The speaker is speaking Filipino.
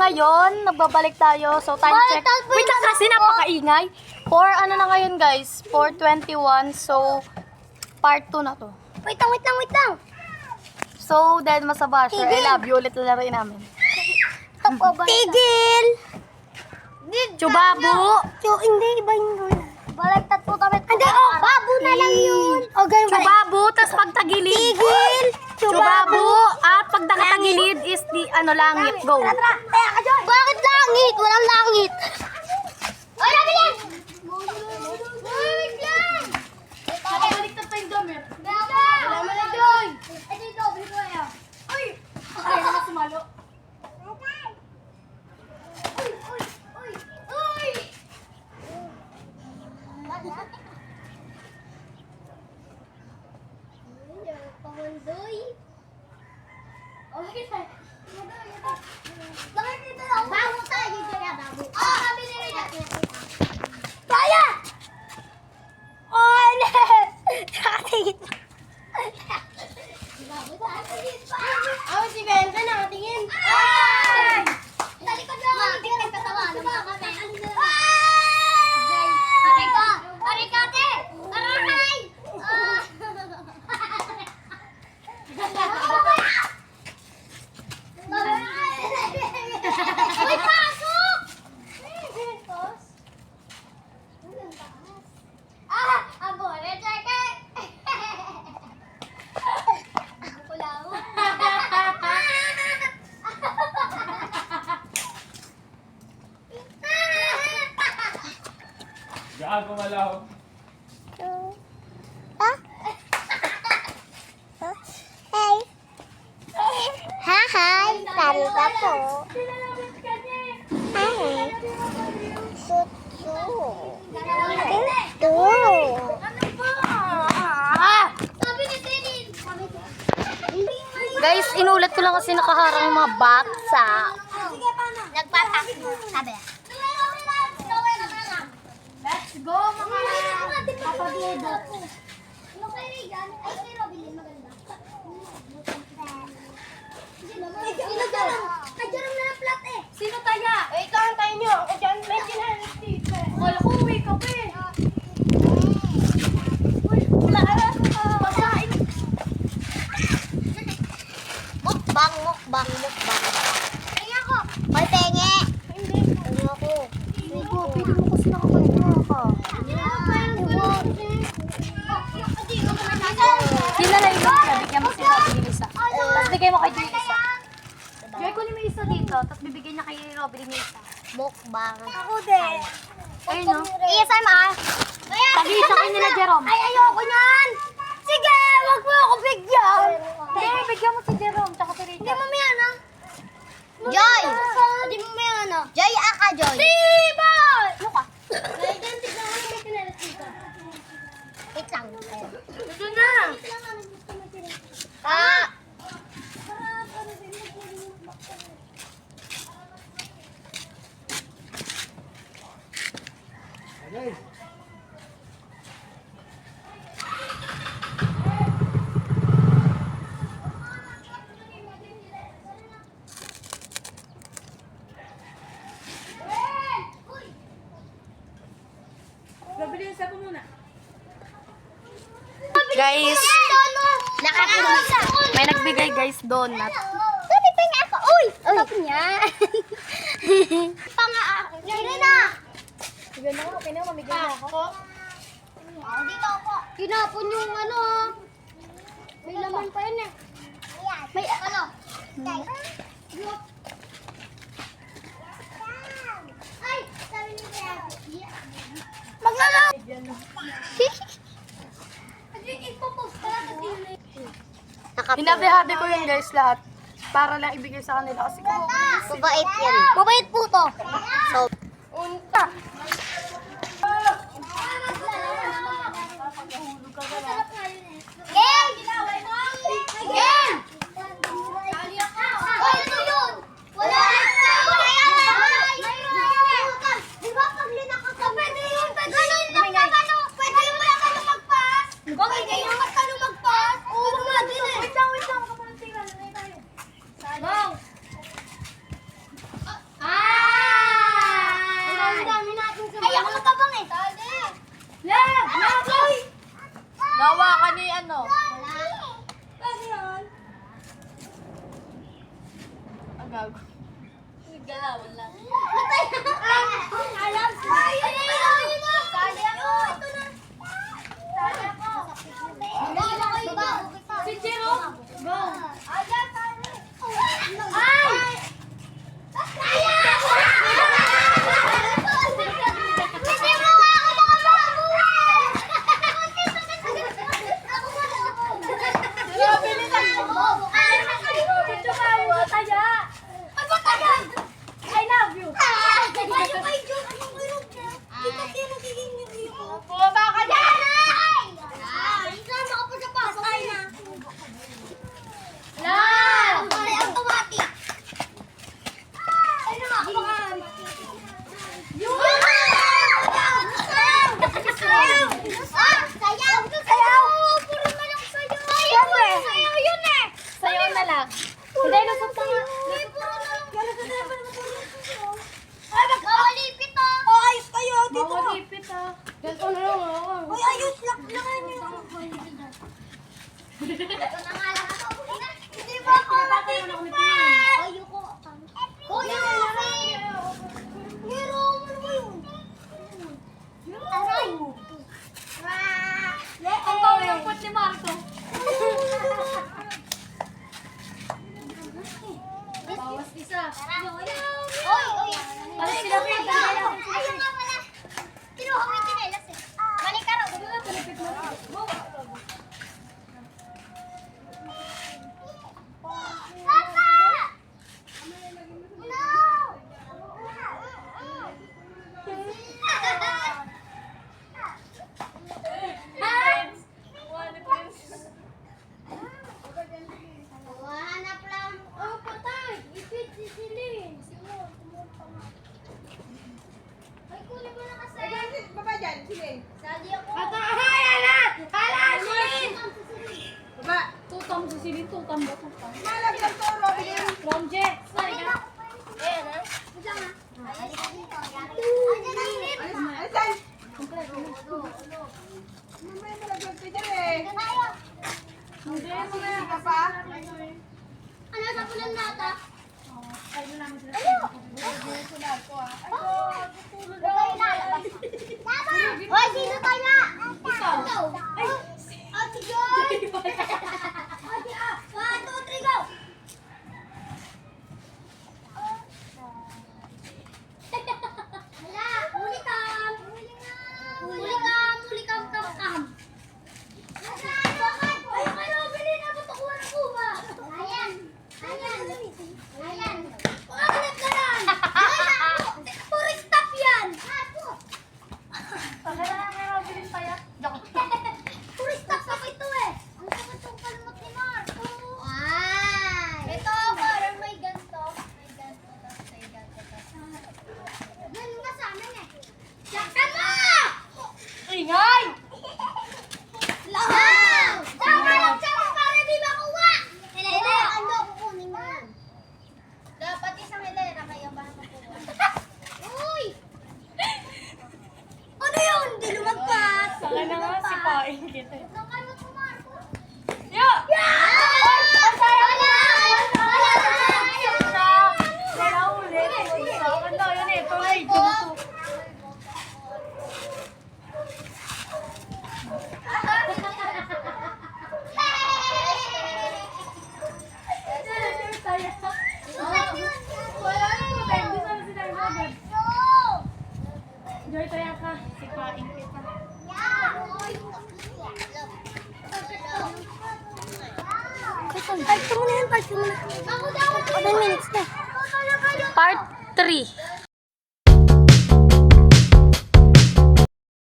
ngayon, nagbabalik tayo. So, time check. Wait lang kasi napakaingay. For ano na ngayon guys? 4:21. So, part 2 na to. Wait lang. So, dahil masabasher, I love you. Ulit na rin namin. Tigil! Chubabu! Hindi, iba yun. Baliktad po kami. Hindi, babu na lang yun. Chubabu, tas pagtagilid. Tigil! Chubabu, at pag nakatagilid is the langit. Go. Bakit langit? Walang langit. Ay, nabi yan! Wait lang! Nakabaliktad pa yung damit. Wala mo na doon. Ito yung doble ko yan. Ay, na sumalo. Uy! Pamandoy. Okay, sir. Bakit dito lang? Bago tayo dito yan, bago. Kami nila natin. Kaya! Oh, ne! Nakatingin pa. Ako si Benta, nakatingin. Ay! Sa likod lang, hindi ka nagtatawa. Aray ko! Aray ka, ate! Aray! Uy, pasok! Abore, tsaka! Wala mo. Gago malaw. Hi, Santa po. Hi. Ito. Sabi ni Tinin. Guys, inulat ko lang kasi nakaharang yung mga baksa. Sige, paano? Nagpatak mo. Sabi. Let's go, mga kapatid. Ano kay Regan? Ay, kay Robilin, maganda. Sino dyan? Nadyan ang na-flat eh. Sino taya? Ikaw ang tayo nyo. Ako dyan, may sinanity. Wala ko, uwi ka pa eh. Basahin. Mukbang. Ay ako. May penge. Hindi. Ano ako? Ego, pili mo kasi nakapagpura ka. Sino na yung isa? Bigyan mo si Robin yung isa. Tapos bigay mo kay Joy yung isa. Joy, kunin mo yung isa dito. Tapos bibigyan niya kay Robin yung isa. Mukbang. Ako din. Ayun no? ASMR. Tag-isa kayo nila, Jerome. Ay, ayoko niyan. Sige, wag mo ako bigyan. Hindi, bigyan mo si Jerome, tsaka si Hindi Rachel. mo may ano. Joy. Hindi mo may ano. Joy, aka Joy. Diba? Ano ka? Tignan mo may kinalat dito. Wait lang. Ito na. Ah. Guys, may nagbigay guys donut. Sabi pa nga ako. Uy! Sabi niya. Panga ako. Sige na. Sige na, okay na, mamigay na ako. Dito ako. Kinapon yung ano. May laman pa yun eh. May ano? Ay! Sabi ni Kuya. Maglalaw! Hinabi-habi ko yun guys lahat. Para lang ibigay sa kanila kasi kung Mabait yan. Mabait po to. So, unta. Game! Game! Oy, ito yun! Wala! Wala yan! Di ba pag linaka ka, pwede yun! Ganun lang naman o! Pwede yung wala ka na mag-pass! Bakit ganyan mas ka na mag-pass? Oo, natin eh! Wait lang! Huwag ka muna tingnan. Go! Gago. Galawan lang. Alam ko. Sali ako. Ito na. Sali ako. Si Jiro. Go. Ayan, sali. Ay! Kaya! Hindi mo nga ako makababuhay! Grabe nila. I love you. Bumaba ka dyan. Sayaw na lang. Hindi, lusot ka nga. Ayos kayo dito na. Mawalipit ah. Ganito na lang ako. Uy, ayos lang niyo. Hindi ba ako matitipad? Ayoko. Kuya, Hero, ano ba yun? Aray! Ang tawa yung put ni Marco. Bawas isa. Oy! Ano sila po? Ayun nga pala. Kinuha ko yung chinelas eh. Manikaraw. Papa! No! Hanap lang. Oh, patay. Ipit si Celine. Ay, kunin mo na kasi. Baba dyan, sige. Sali ako. Baba. Tutam si Silin, tutam ba? Tutam. Malagyan to, Robin. Romje. Sorry ka. Ayan ha. Diyan ha. Halika dito. Ayan ang hit. Alisan. Mamaya malagyan to dyan eh. Tayo. Hindi, Sige ka pa. Ano sa pulang nata? Lagay lalabas. Tama! Hoy, sino tayo? Ikaw. Ay! Ate Joy! Ate ah! 1, 2, 3, go! Hala! Huli kam! Huli kam, kam, kam! Ay, kayo, bilhin na patukuha ng kuba! Ayan! Ayan! Ayan! Pakakalip ka lang! Puro stop yan! Puro stop sa ito eh! Ang sakit yung kalmot ni Mar! Ito, parang may ganito. May ganito, tapos may ganito. Ganun ka sa amin eh. Saktan mo! Ingay! Lang! Tama lang siya para di makuha! Helena, ano kukunin mo? Dapat isang Helena, kaya ba makuha? Uy! Ano yun? Hindi lumagpas! Saka na nga, sipain kita. Ang kalmot mo, Marco. Yo! Ang saya! Wala! Wala! Kaya ulit. Saka na, yun eh. Tuloy, junto. Joy, tayo ka. Sipain kita. Part 2 muna yan, part 2 muna. Ako daw. 10 minutes na. Part 3.